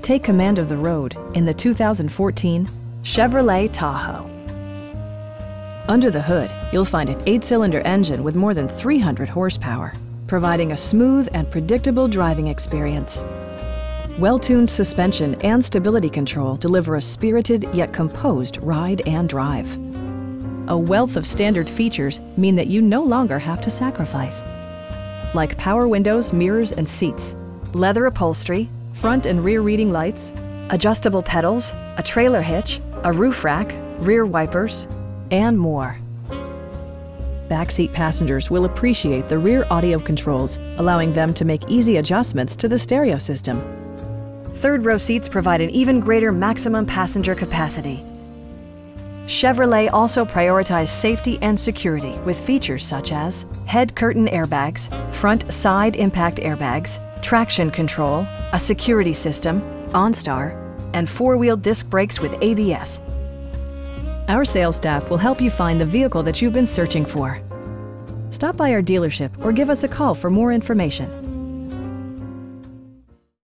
Take command of the road in the 2014 Chevrolet Tahoe. Under the hood, you'll find an 8-cylinder engine with more than 300 horsepower, providing a smooth and predictable driving experience. Well-tuned suspension and stability control deliver a spirited yet composed ride and drive. A wealth of standard features mean that you no longer have to sacrifice, like power windows, mirrors, and seats, leather upholstery, front and rear reading lights, adjustable pedals, a trailer hitch, a roof rack, rear wipers, and more. Backseat passengers will appreciate the rear audio controls, allowing them to make easy adjustments to the stereo system. Third row seats provide an even greater maximum passenger capacity. Chevrolet also prioritized safety and security with features such as head curtain airbags, front side impact airbags, traction control, a security system, OnStar, and 4-wheel disc brakes with ABS. Our sales staff will help you find the vehicle that you've been searching for. Stop by our dealership or give us a call for more information.